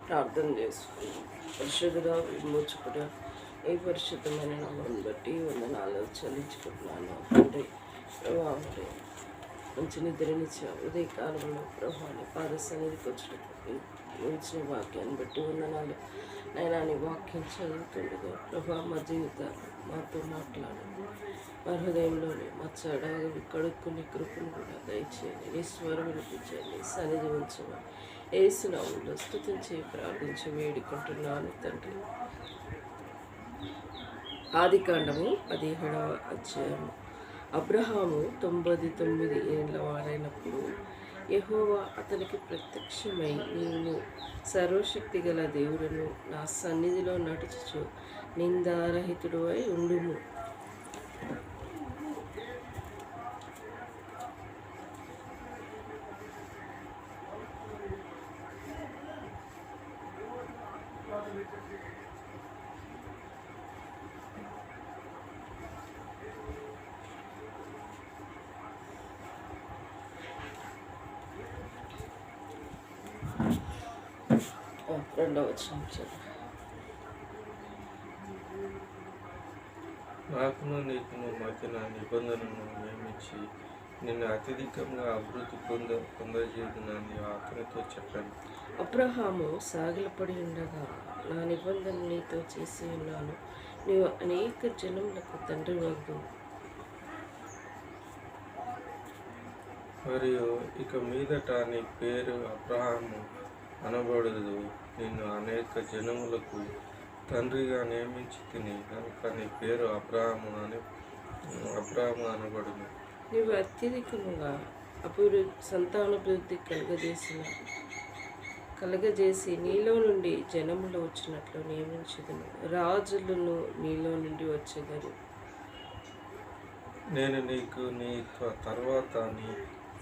ప్రార్థన చేసుకున్నాం. పరిశుద్ధుడా, విమోచకుడా, ఏ పరిశుద్ధమైన నామం బట్టి వందనాలు చెల్లించుకుంటున్నాను తండ్రి. ప్రభా మరి మంచి నిద్రనిచ్చే ఉదయ కాలంలో ప్రభాని పాద సన్నిధికి వచ్చిన వాక్యాన్ని బట్టి వందనాలు. నైనా నీ వాక్యం చదువుతుండగా ప్రభా మా జీవితాలు మాతో మాట్లాడండి. మా హృదయంలోని మా చడాగలు కడుక్కుని కృపను కూడా దయచేయండి. నీ స్వరం వినిపించండి, సన్నిధి ఉంచమని ఏసునామంలో స్తుతించి ప్రార్థించి వేడుకుంటున్నాను తండ్రి. ఆదికాండము 17వ అధ్యాయము. అబ్రహాము 99 ఏళ్ల వారైనప్పుడు యెహోవా అతనికి ప్రత్యక్షమై, నీవు సర్వశక్తి గల దేవుడను, నా సన్నిధిలో నడుచుచు నిందారహితుడు అయి ఉండుము. రెండవ వచనం. నాకును నీకును మధ్యన నిబంధనను నియమించి నిన్ను అత్యధికంగా అభివృద్ధి పొందజేయుదునని అతనితో చెప్పాను. అబ్రహాము సాగిలపడి ఉండగా, నా నిబంధన నీతో చేసి ఉన్నాను, నీవు అనేక జనములకు తండ్రి వద్దు. మరియు ఇక మీదట నీ పేరు అబ్రహాము అనబడదు, నిన్ను అనేక జనములకు తండ్రిగా నియమించి తిని కనుక నీ పేరు అబ్రహాము అనబడును. నీవు అత్యధికముగా సంతానాభివృద్ధి కలగజేసి నీలో నుండి జనములు వచ్చినట్లు నియమించదును, రాజులను నీలో నుండి వచ్చేదరు. నేను నీకు నీ తర్వాత నీ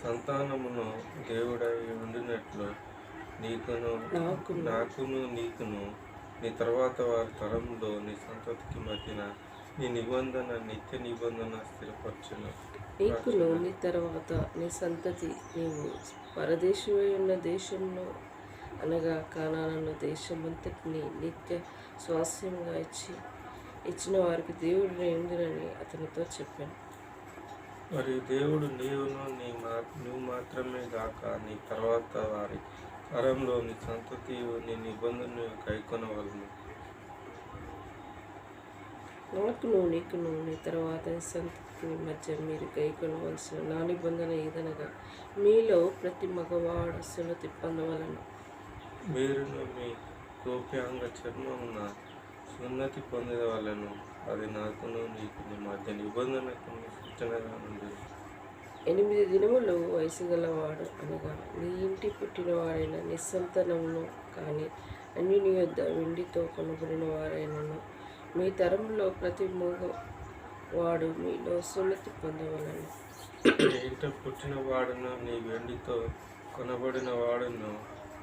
సంతానమును దేవుడై ఉండినట్లు నీకును నీ తర్వాత వారి తరంలో నీ సంతతికి మధ్యన నీ నిబంధన నిత్య నిబంధన స్థిరపరచును. నీకును నీ తర్వాత నీ సంతతి నీవు పరదేశమై ఉన్న దేశంలో అనగా కానాను దేశమంతటిని నిత్య స్వాస్యంగా ఇచ్చిన వారికి దేవుడు ఎందునని అతనితో చెప్పాను. మరియు దేవుడు నువ్వు మాత్రమే గాక నీ తర్వాత వారి తరంలో నీ సంతతి నీ నిబంధనను కైకొనవలను. నాకును నీకును నీ తర్వాత సంతతి మధ్య మీరు కైకొనవలసిన నా నిబంధన ఏదనగా, మీలో ప్రతి మగవాడు సున్నతి పొందవలను. మీరును మీ గోప్యాంగ చర్మమున సున్నతి పొందవలను. అది నాకును నీకును మధ్య నిబంధనకు సూచనగా ఉంది. 8 దినములు వయసు గలవాడు అనగా నీ ఇంటి పుట్టినవాడైన నిస్సంతానమును కానీ అన్యుని యొద్ద వెండితో కొనబడిన వారైనను మీ తరంలో ప్రతి మగవాడు మీలో సున్నతి పొందవలను. నీ ఇంట పుట్టిన వాడును నీ వెండితో కొనబడిన వాడును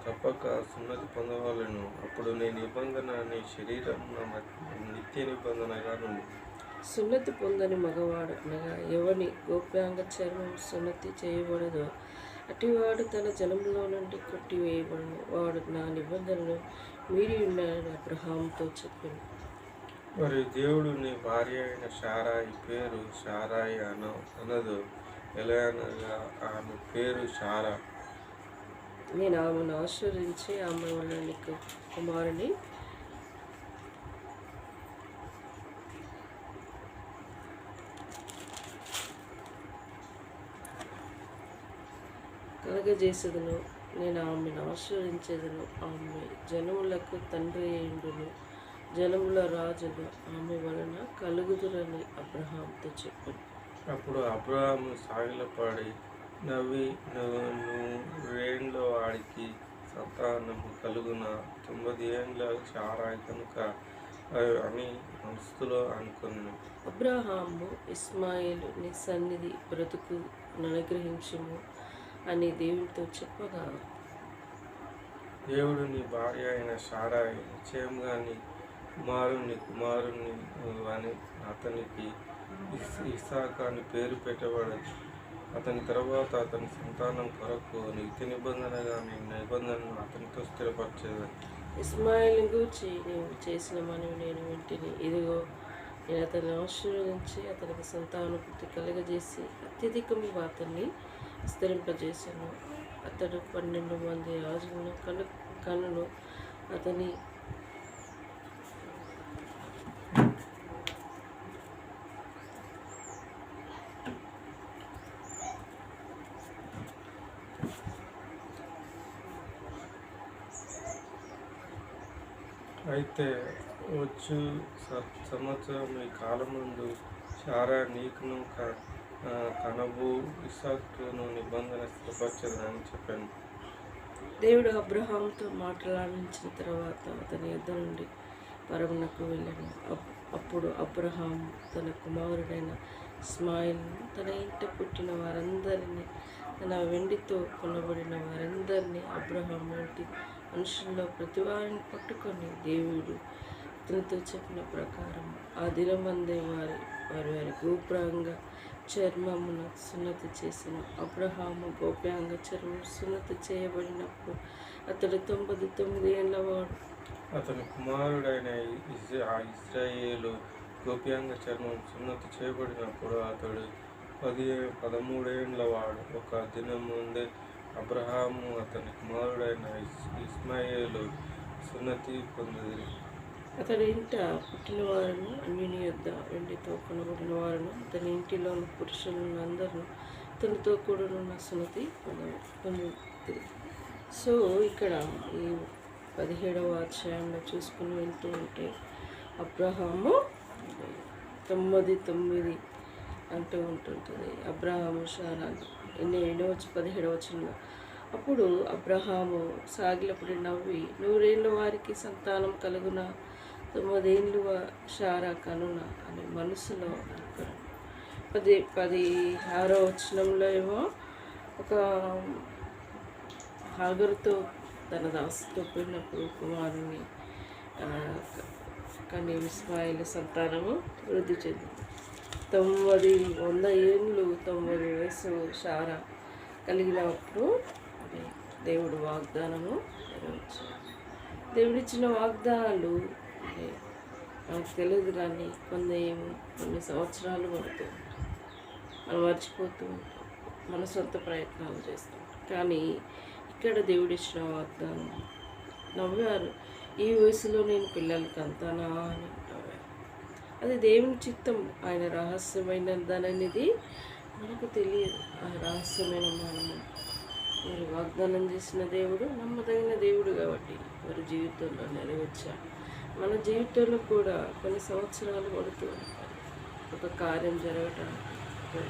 తప్పక సున్నతి పొందవలను. అప్పుడు నీ నిబంధన నీ శరీరం నిత్య నిబంధనగా నుండి. సున్నతి పొందని మగవాడు అనగా ఎవని గోప్యాంగ చర్మం సున్నతి చేయబడదో అటివాడు తన జనంలో నుండి కొట్టివేయబడను. వాడు నా నిబంధనను మీరి ఉన్నాడని అబ్రహాముతో చెప్పింది. మరి దేవుడు నీ భార్య అయిన శారాయి పేరు శారాయి అనదు, ఎలా అనగా ఆమె పేరు శారా. నేను ఆమెను ఆశీర్వదించి ఆమె వల్ల నీకు కుమారుని కలగజేసేదను, నేను ఆమెను ఆశీర్వదించేదను, ఆమె జనములకు తండ్రి అయ్యుండును, జనముల రాజులు ఆమె వలన కలుగుదురని అబ్రహాముతో చెప్పాను. అప్పుడు అబ్రహాము సాగిలపడి నవ్వి, నువ్వేండ్ల వాడికి సంతానము కలుగున 90 ఏండ్ల శారాయి కనుక అని మనసులో అనుకున్నాను. అబ్రహాము ఇస్మాయిలు నీ సన్నిధి బ్రతుకు అనుగ్రహించుము అని దేవుడితో చెప్పగా, దేవుడు నీ భార్య అయిన శారాయి నిశ్చయంగా నీ కుమారుని అని అతనికి ఇస్సాకు అని పేరు పెట్టబడదు. అతని తర్వాత అతని సంతానం కొరకు నిత్య నిబంధనగా నీ నిబంధనను అతనితో స్థిరపరిచేదని. ఇస్మాయిల్ని గూర్చి నీవు చేసిన మనవి నేను వింటిని. ఇదిగో నేను అతన్ని ఆశీర్వదించి అతనికి సంతానపుత్రి కలుగజేసి అత్యధికముగా అతన్ని విస్తరింపజేశాను. అతడు 12 మంది రాజులను కనును. అతని అయితే వచ్చు సంవత్సరం ఈ కాలమందు శారా నీకును కనబు ఇస్సాకుతోను నిబంధన స్థిరపరచదని చెప్పాను. దేవుడు అబ్రహాముతో మాట్లాడించిన తర్వాత అతని యుద్ధ నుండి పరమునకు వెళ్ళాను. అప్పుడు అబ్రహాము తన కుమారుడైన ఇస్మాయిల్ను, తన ఇంట పుట్టిన వారందరినీ, తన వెండితో కొనబడిన వారందరినీ, అబ్రహాము ఇంటి మనుషుల్లో ప్రతి వారిని పట్టుకొని దేవుడు అతనితో చెప్పిన ప్రకారం ఆ దినమందే వారి గోప్రాంగ చర్మమును సున్నతి చేసిన. అబ్రహాము గోప్యాంగ చర్మం సున్నతి చేయబడినప్పుడు అతడు 99 ఏళ్లవాడు. అతని కుమారుడైన ఇశ్రాయేలు గోప్యాంగ చర్మం సున్నతి చేయబడినప్పుడు అతడు 13 ఏళ్ల వాడు. ఒక దినం ముందే అబ్రహాము అతని కుమారుడైన ఇస్మాయేలు సున్నతి పొందిరి. అతడి ఇంట పుట్టిన వారును, అన్యుని యొద్ద వెండితో కొనబడిన వారును, అతని ఇంటిలోని పురుషులను అందరూ అతనితో కూడానున్న సున్నతి పొందిరి. సో ఇక్కడ ఈ 17వ అధ్యాయంలో చూసుకుని వెళ్తూ ఉంటే అబ్రహాము 99 అంటూ ఉంటుంటుంది. అబ్రహాము శారాను 17వ వచనంలో అప్పుడు అబ్రహాము సాగిలపడి నవ్వి 100 ఏళ్ళ వారికి సంతానం కలుగున, 9 ఏళ్ళు శారా కనున అని మనసులో అనుకున్నాను. 16వ వచనంలో ఏమో ఒక హాగరుతో తన దాసుతో పోయినప్పుడు కుమారుని కానీ ఇస్మాయిల్ సంతానము వృద్ధి చెందింది. 100 ఏళ్ళు 90 వయసు శారా కలిగినప్పుడు దేవుడు వాగ్దానము నెరవేర్చాడు. దేవుడిచ్చిన వాగ్దానాలు మనకు తెలియదు, కానీ కొన్ని సంవత్సరాలు పడుతూ ఉంటాయి. మనం మర్చిపోతూ ఉంటాం, మన సొంత ప్రయత్నాలు చేస్తాం. కానీ ఇక్కడ దేవుడిచ్చిన వాగ్దానం నవ్వారు. ఈ వయసులో నేను పిల్లలకి అంతానా అని నవ్వారు. అది దేవుని చిత్తం. ఆయన రహస్యమైనదనేది మనకు తెలియదు. ఆ రహస్యమైన మనము మరి వాగ్దానం చేసిన దేవుడు నమ్మదగిన దేవుడు కాబట్టి వారి జీవితంలో నెరవేర్చాడు. మన జీవితంలో కూడా కొన్ని సంవత్సరాలు పడుతూ ఉంటాయి ఒక కార్యం జరగటానికి,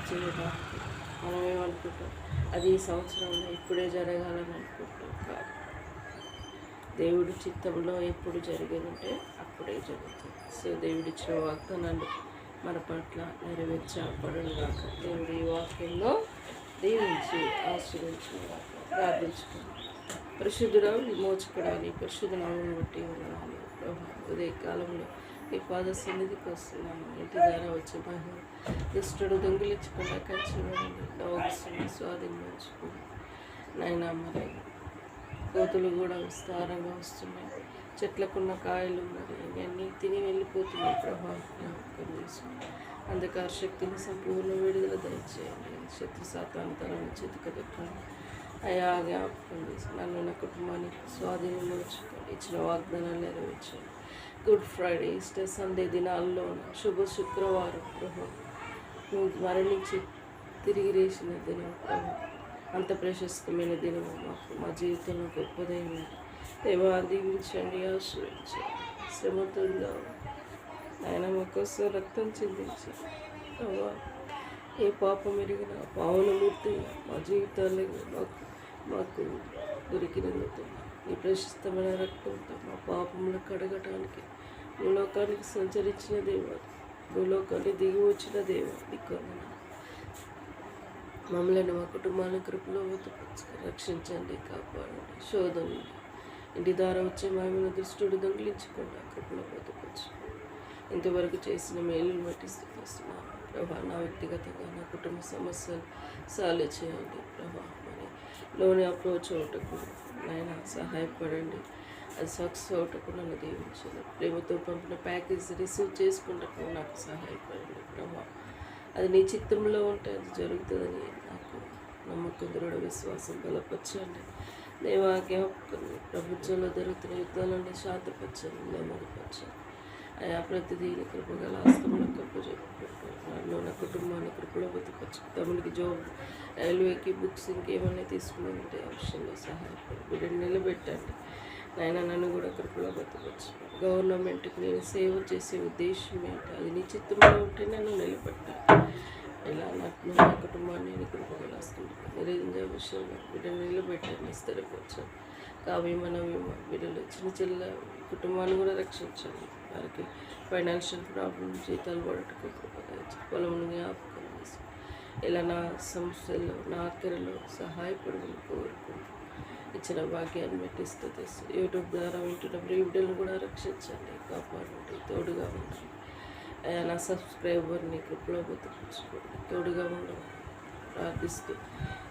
చేయడానికి. మనం ఏమనుకుంటాం, అది ఈ సంవత్సరంలో ఇప్పుడే జరగాలని అనుకుంటాం. కాదు, దేవుడి చిత్తంలో ఎప్పుడు జరిగేదంటే అప్పుడే జరుగుతుంది. సో దేవుడిచ్చిన వాగ్దానాలు మన పట్ల నెరవేర్చబడుగాక. దేవుడి వాక్యంలో దీవించి ఆశీర్వించి ప్రార్థించుకున్నాం. పరిశుద్ధుడా, విమోచకుడాని పరిశుద్ధ నామం బట్టి వందనాలు ప్రభా. ఉదయకాలంలో ఈ పాద సన్నిధికి వస్తున్నాము. ఇంటి ద్వారా వచ్చే మహిమ దుష్టుడు దొంగిలించకుండా కంచివ్వండి. అవసరం స్వాధీనించుకుని నాయనా, మరి కోతులు కూడా విస్తారంగా వస్తున్నాయి. చెట్లకున్న కాయలు మరి అన్నీ తిని వెళ్ళిపోతున్నాయి. ప్రభావం తీసుకుని అంధకార శక్తిని సంపూర్ణ విడుదల దయచేయండి. శత్రు సాతాను తనను చితికదొక్కండి. అయా జ్ఞాపకం చేసి నన్ను నా కుటుంబానికి స్వాధీనం ఉంచుకోండి. ఇచ్చిన వాగ్దానాలు నెరవేర్చండి. గుడ్ ఫ్రైడే, ఈస్టర్, సండే దినాల్లో శుభ శుక్రవారం ప్రభు నువ్వు మరణించి తిరిగి లేచిన దినం ప్రభు, అంత ప్రశస్తమైన దినము మాకు మా జీవితంలో గొప్పదైంది. దేవా, దీవించండి, ఆశ్రయించండి. శ్రమతుందా ఆయన మా కోసం రక్తం చెందించి ప్రభా, ఏ పాపం ఎరిగిన పావనమూర్తిగా మా జీవితాల్లో మాకు దొరికినందుకు ఈ ప్రశస్తమైన రక్తంతో మా పాపములు కడగటానికి భూలోకానికి సంచరించిన దేవ, భూలోకాన్ని దిగి వచ్చిన దేవ, నీకు మమ్మల్ని మా కుటుంబాన్ని కృపలో రక్షించండి, కాపాడండి. శోధన ఇంటి ద్వారా వచ్చే మహిమను దుష్టుడు దొంగిలించకుండా కృపలో బతుకొచ్చు. ఇంతవరకు చేసిన మేలును బట్టి స్థుతిస్తున్నాను ప్రభా. నా వ్యక్తిగతంగా నా కుటుంబ సమస్యలు సాల్వ్ చేయండి ప్రభా. మరి లోని అప్రోచ్ అవుటకు నాయన సహాయపడండి. అది సక్సెస్ అవుటకు నన్ను దీవించండి. ప్రేమతో పంపిన ప్యాకేజ్ రిసీవ్ చేసుకుంటకు నాకు సహాయపడండి ప్రభా. అది నీ చిత్తంలో ఉంటే అది జరుగుతుందని నాకు నమ్మకం, దృఢ విశ్వాసం బలపరచండి. దేవా జ్ఞాపకం ప్రపంచంలో జరుగుతున్న యుద్ధాలను శాంతపరచండి, నెమ్మదిపరచండి. అయా ప్రతిదీని కృపగల ఆస్తంలో కృపజెప్పుకుంటున్నాను. నా కుటుంబాన్ని కృపలో బతికొచ్చు. తమ్ముడికి జాబ్, రైల్వేకి బుక్స్ ఇంకేమన్నా తీసుకుని ఉంటే ఆ విషయంలో సహాయపడి బిడ్డని నిలబెట్టండి. నాయన నన్ను కూడా కృపలో బతికొచ్చు. గవర్నమెంట్కి నేను సేవ చేసే ఉద్దేశం ఏంటి, అది నీ చిత్తంలో ఉంటే నన్ను నిలబెట్టాలి. ఇలా నాకు నా కుటుంబాన్ని నేను కృపగల ఆస్తంలో నిరంజ విషయంలో బిడ్డని నిలబెట్టండి, స్థిరపరచండి. కావ్యమన బిడ్డలు చిన్న చిన్న కుటుంబాన్ని కూడా రక్షించండి. వారికి ఫైనాన్షియల్ ప్రాబ్లం, జీతాలు పడటకు కృపదయచి పొలమును జ్ఞాపకం చేసి ఇలా నా సంస్థల్లో నా ఆఖరిలో సహాయపడమని కోరుకుంటూ ఇచ్చిన భాగ్యాన్ని పెట్టిస్తూ తెస్తూ యూట్యూబ్ ద్వారా వింటున్న బిడ్డలను కూడా రక్షించండి, కాపాడండి, తోడుగా ఉండండి. నా సబ్స్క్రైబర్ని కృపలో బతికించుకోండి, తోడుగా ఉండమని ప్రార్థిస్తూ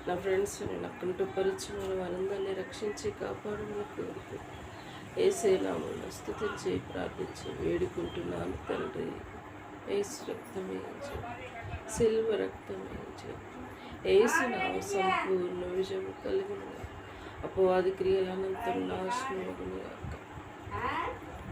నా ఫ్రెండ్స్ని నా కుంటూ పరిచయం వారందరినీ రక్షించి కాపాడమని కోరుకుంటూ యేసు నామములో స్తుతించి ప్రార్థించి వేడుకుంటున్నాను తండ్రి. యేసు రక్తమే సిల్వ రక్తమే యేసు నామ సంపూర్ణ విజయం కలిగిన అపవాది క్రియల అనంతం నాశనమగునుగాక.